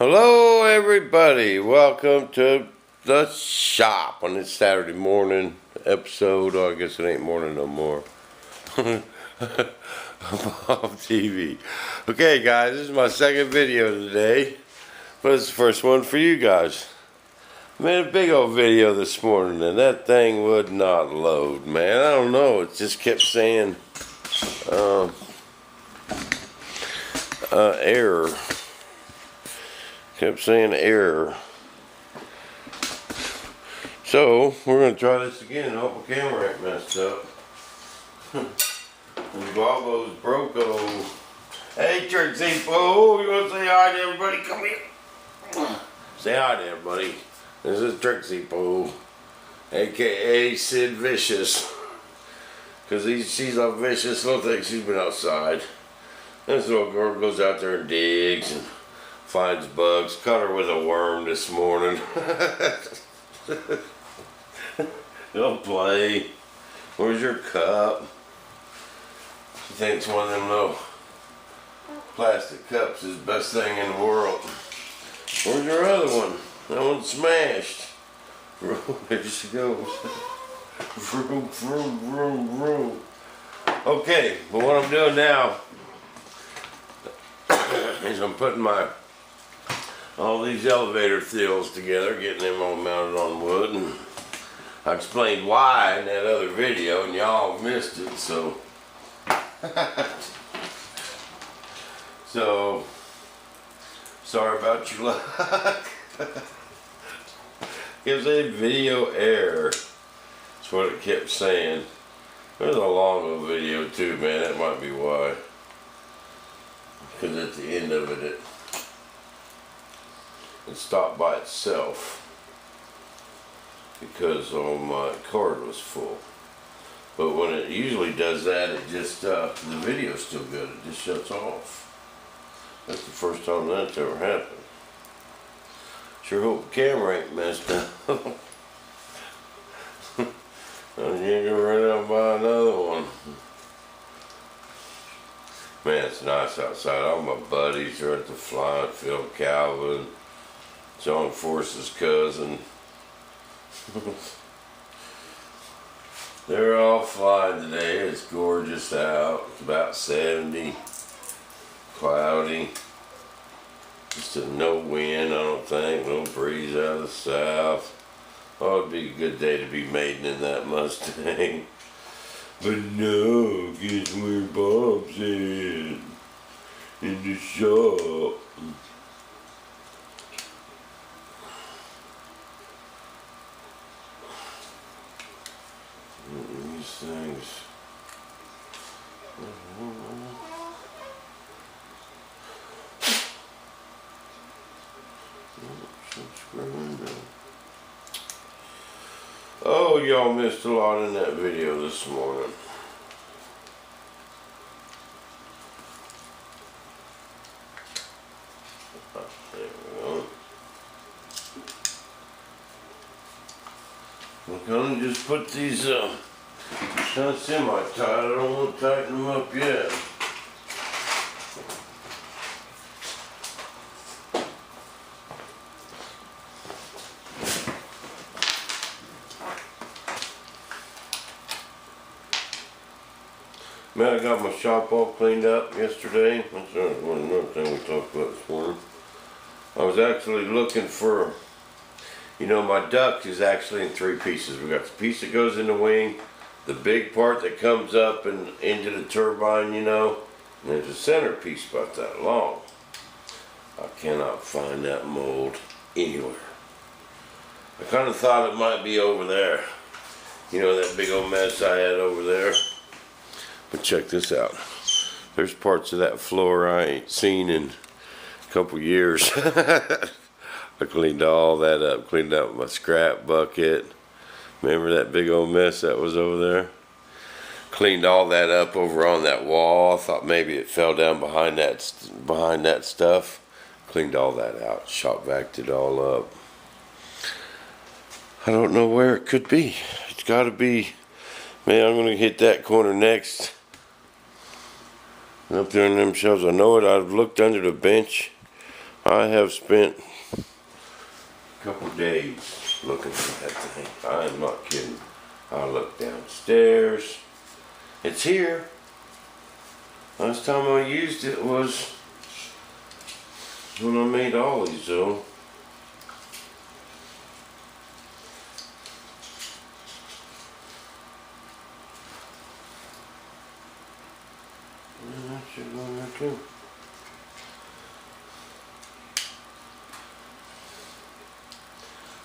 Hello everybody, welcome to the shop on this Saturday morning episode. Oh, I guess it ain't morning no more. Bob TV. Okay guys, this is my second video today, but it's the first one for you guys. I made a big old video this morning and that thing would not load, man. I don't know, it just kept saying error. Kept saying error. So we're gonna try this again. I hope the camera ain't messed up. And Bobo's broke. Oh, hey Trixie Pooh, you wanna say hi to everybody? Come here. Say hi to everybody. This is Trixie Pooh, aka Sid Vicious. Cause she's a vicious little thing. She's been outside. This little girl goes out there and digs and finds bugs. Caught her with a worm this morning. Don't play. Where's your cup? She thinks one of them little plastic cups is the best thing in the world. Where's your other one? That one's smashed. There she goes. Vroom, vroom, vroom, vroom. Okay, but what I'm doing now is I'm putting all these elevator thills together, getting them all mounted on wood, and I explained why in that other video and y'all missed it, so so sorry about your luck. Gives a video error. That's what it kept saying. There's a long old video too, man, that might be why. Because at the end of it stopped by itself because my card was full. But when it usually does that, it just the video's still good. It just shuts off. That's the first time that's ever happened. Sure hope the camera ain't messed up. You ain't gonna run out and buy another one. Man, it's nice outside. All my buddies are at the flying field. Calvin, John Force's cousin. They're all flying today. It's gorgeous out. It's about 70. Cloudy. Just no wind, I don't think. No breeze out of the south. Oh, it'd be a good day to be maiden in that Mustang. But no, guess where Bob's at? In the shop. These things. Oh, y'all missed a lot in that video this morning. There we go. I'm gonna just put these kind of semi-tight. I don't want to tighten them up yet. Man, I got my shop all cleaned up yesterday. That's another thing we talked about this morning. I was actually looking for, you know, my duct is actually in three pieces. We got the piece that goes in the wing, the big part that comes up and into the turbine, you know, and there's a center piece about that long. I cannot find that mold anywhere. I kind of thought it might be over there. You know, that big old mess I had over there. But check this out. There's parts of that floor I ain't seen in a couple years. I cleaned all that up. Cleaned out my scrap bucket. Remember that big old mess that was over there? Cleaned all that up over on that wall. I thought maybe it fell down behind that stuff. Cleaned all that out. Shop vacuumed it all up. I don't know where it could be. It's got to be. Man, I'm gonna hit that corner next. Up there in them shelves, I know it. I've looked under the bench I have spent a couple days looking for that thing. I am not kidding. I looked downstairs. It's here. Last time I used it was when I made ollies, though. And that should go in there too.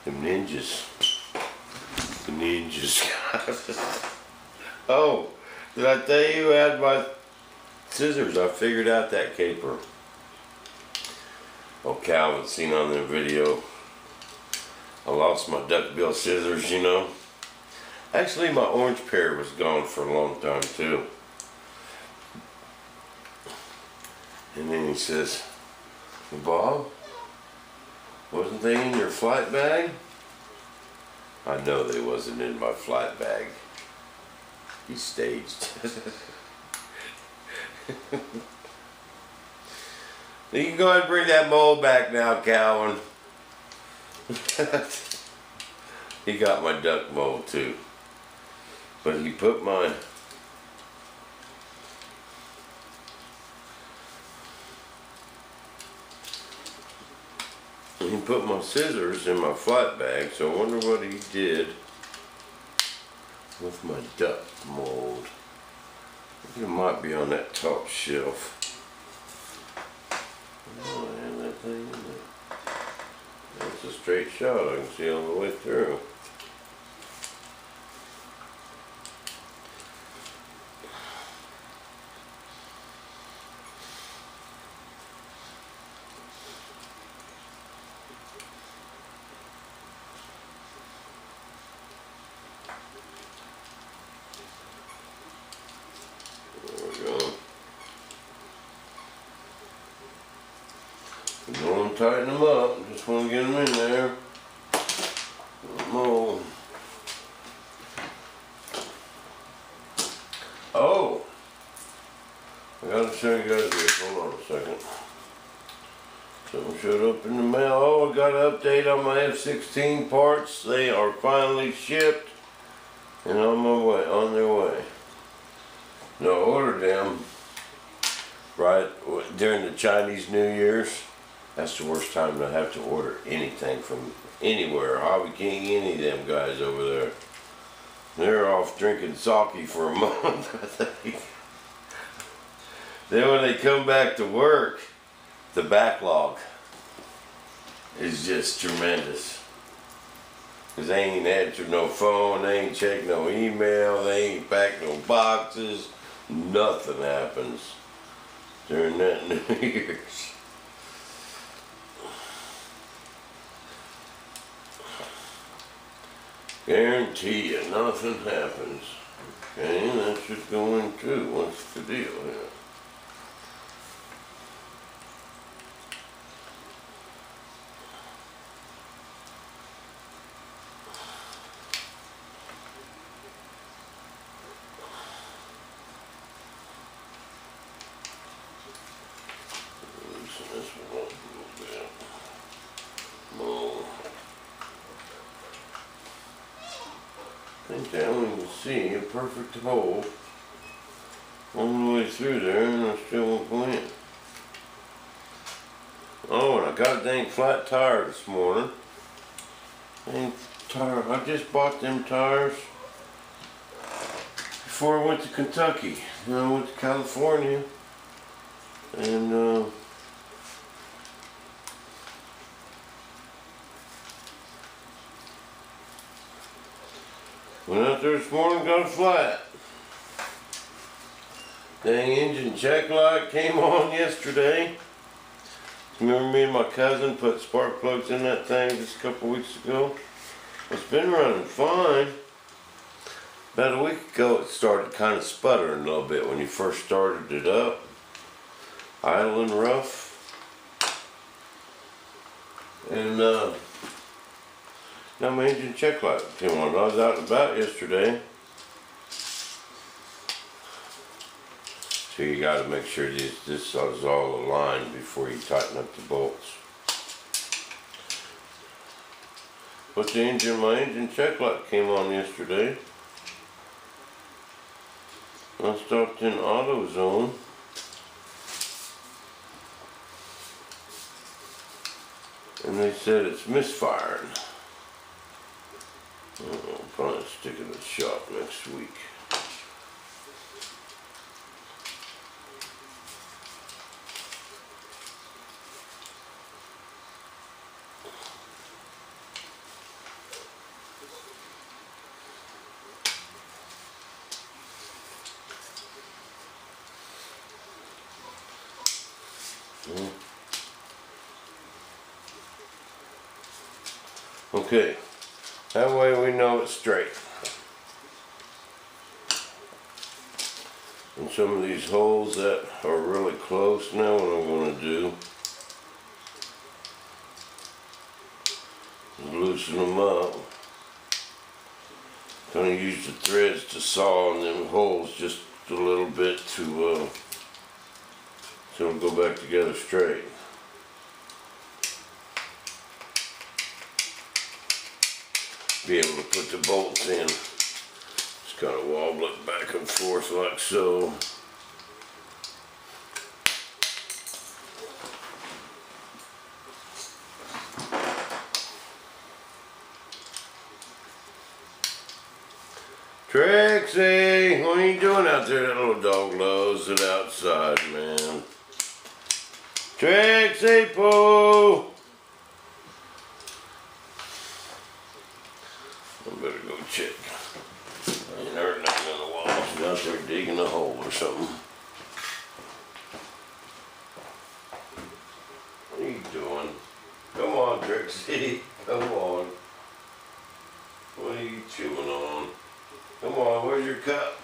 The ninjas. The ninjas. Oh, did I tell you I had my scissors? I figured out that caper. Oh, Calvin seen on the video. I lost my duckbill scissors, you know. Actually, my orange pear was gone for a long time too. And then he says, Bob, wasn't they in your flight bag? I know they wasn't in my flight bag. He staged. You can go ahead and bring that mold back now, Calvin. He got my duck mold too. But he put my scissors in my flight bag, so I wonder what he did with my duck mold. I think it might be on that top shelf. Oh, I have that thing in there. That's a straight shot. I can see all the way through. Don't tighten them up, just want to get them in there. Mold. Oh! I gotta show you guys this, hold on a second. Something showed up in the mail. Oh, I got an update on my F-16 parts. They are finally shipped and on their way. No, I ordered them right during the Chinese New Year's. That's the worst time to have to order anything from anywhere. Hobby King, any of them guys over there. They're off drinking sake for a month, I think. Then when they come back to work, the backlog is just tremendous. Because they ain't answered no phone, they ain't checked no email, they ain't packed no boxes. Nothing happens during that New Year's. Guarantee you, nothing happens. Okay, that should go in too. What's the deal here? Loosen this one up a little bit. More. I think that one you can see a perfect hole all the way through there, and I still won't go in. Oh, and I got a dang flat tire this morning. Dang tire. I just bought them tires before I went to Kentucky. You know, I went to California, and went out there this morning, got a flat. Dang engine check light came on yesterday. Remember me and my cousin put spark plugs in that thing just a couple weeks ago? It's been running fine. About a week ago it started kind of sputtering a little bit when you first started it up. Idling rough. And now my engine check light came on. I was out and about yesterday. So you got to make sure this is all aligned before you tighten up the bolts. put the engine, my engine check light came on yesterday. I stopped in AutoZone. And they said it's misfiring. I'll probably stick it in the shop next week. Okay, that way we know it's straight. And some of these holes that are really close now, what I'm going to do is loosen them up. Going to use the threads to saw on them holes just a little bit to so it'll go back together straight. Be able to put the bolts in. Just kind of wobble it back and forth like so. Trixie, what are you doing out there? That little dog loves it outside, man. Trixie Pooh! I better go check. I ain't heard nothing in a while. She's out there digging a hole or something. What are you doing? Come on, Trixie. Come on. What are you chewing on? Come on, where's your cup?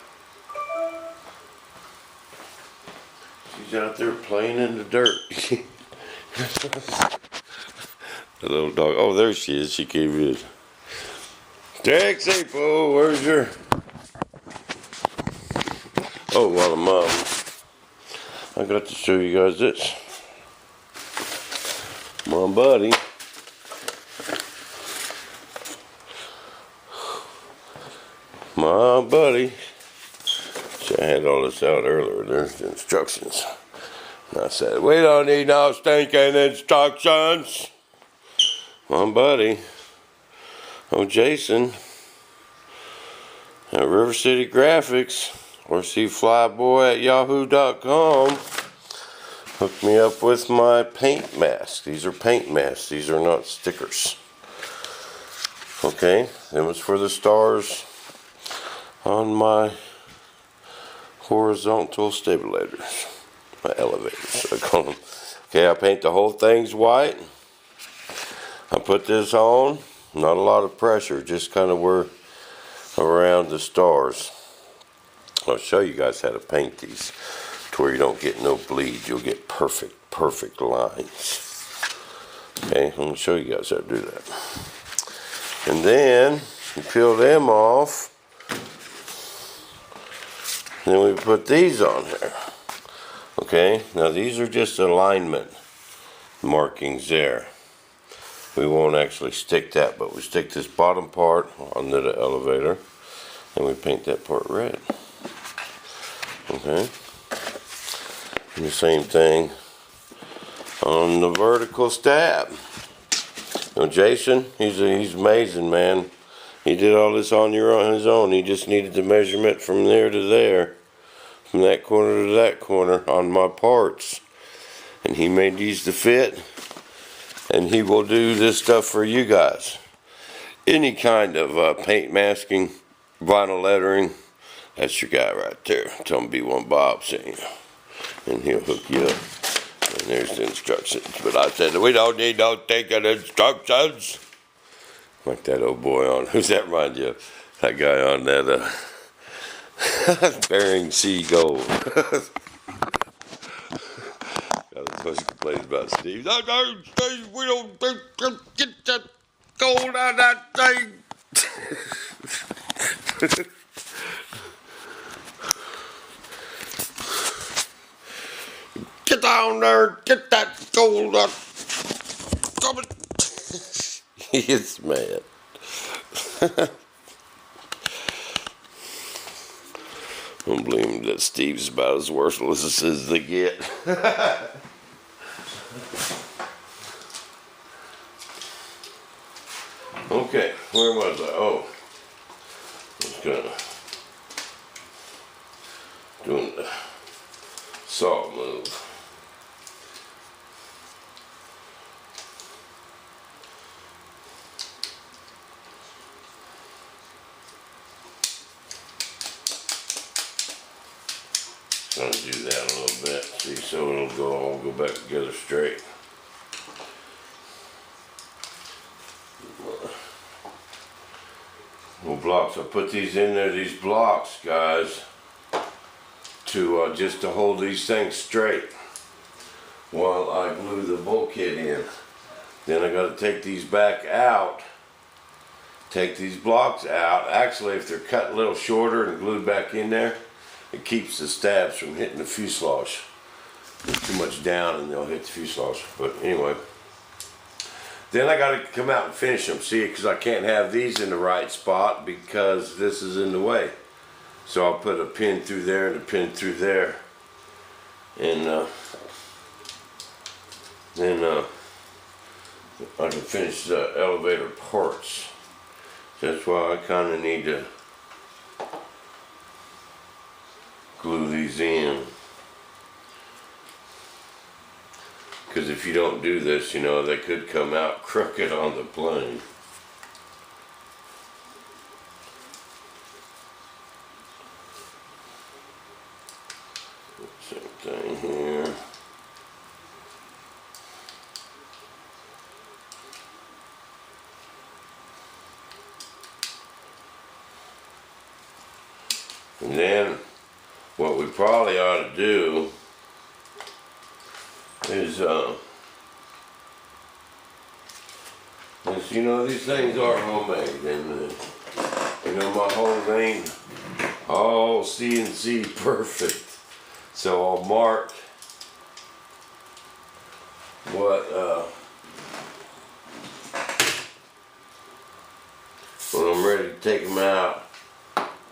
She's out there playing in the dirt. The little dog. Oh, there she is. She came in. Trixie Pooh, where's your... Oh, while I'm up, I got to show you guys this. My buddy. My buddy. See, I had all this out earlier. There's the instructions. And I said, we don't need no stinking instructions. My buddy. Oh, Jason at River City Graphics or cflyboy@yahoo.com hooked me up with my paint masks. These are paint masks. These are not stickers. Okay, it was for the stars on my horizontal stabilators, my elevators, I call them. Okay, I paint the whole thing's white. I put this on. Not a lot of pressure, just kind of where around the stars. I'll show you guys how to paint these to where you don't get no bleed. You'll get perfect lines. Okay, I'm going to show you guys how to do that. And then you peel them off. And then we put these on here. Okay, now these are just alignment markings there. We won't actually stick that, but we stick this bottom part onto the elevator and we paint that part red. Okay. And the same thing on the vertical stab. Now Jason, he's amazing, man. He did all this on his own. He just needed the measurement from there to there, from that corner to that corner on my parts. And he made these to fit. And he will do this stuff for you guys. Any kind of paint masking, vinyl lettering, that's your guy right there. Tell him B1 Bob sent you. And he'll hook you up. And there's the instructions. But I said, we don't need no thinking instructions. Like that old boy on, who's that remind you of? That guy on that Bering Sea Gold. Supposed to complain about Steve. No, Steve, we don't get that gold out of that thing. Get down there, get that gold up. Come on. He is mad. I don't believe him that Steve's about as worthless as they get. Okay, where was I? Oh, just doing the saw move. Trying to do that a little bit, see, so it'll all go back together straight. Little blocks. I put these in there. These blocks, guys, to just to hold these things straight while I glue the bulkhead in. Then I got to take these back out. Take these blocks out. Actually, if they're cut a little shorter and glued back in there, it keeps the stabs from hitting the fuselage. They're too much down and they'll hit the fuselage. But anyway, then I got to come out and finish them. See, because I can't have these in the right spot because this is in the way. So I'll put a pin through there and a pin through there, and then I can finish the elevator parts. That's why I kind of need to glue these in, because if you don't do this, you know, they could come out crooked on the plane. Same thing here. And then what we probably ought to do is, you know, these things are homemade, and you know, my whole ain't all CNC perfect. So I'll mark what when I'm ready to take them out.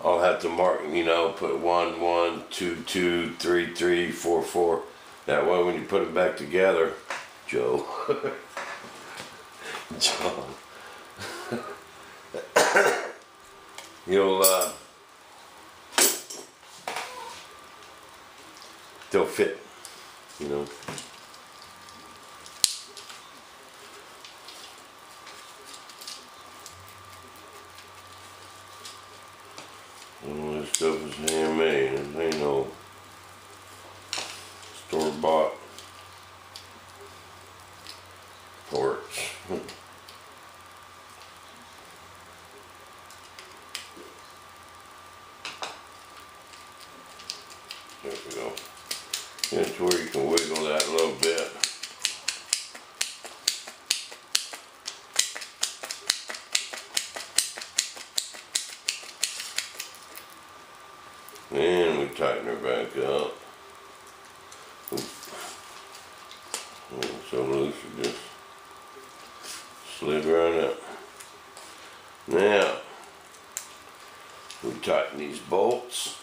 I'll have to mark, you know, put 1, 1, 2, 2, 3, 3, 4, 4. That way when you put them back together, Joe, John, you'll, they'll fit, you know. All this stuff is handmade. It ain't no store-bought parts. There we go. That's where you can wiggle that a little bit. And we tighten her back up. So loose, it just slid right up. Now, we tighten these bolts.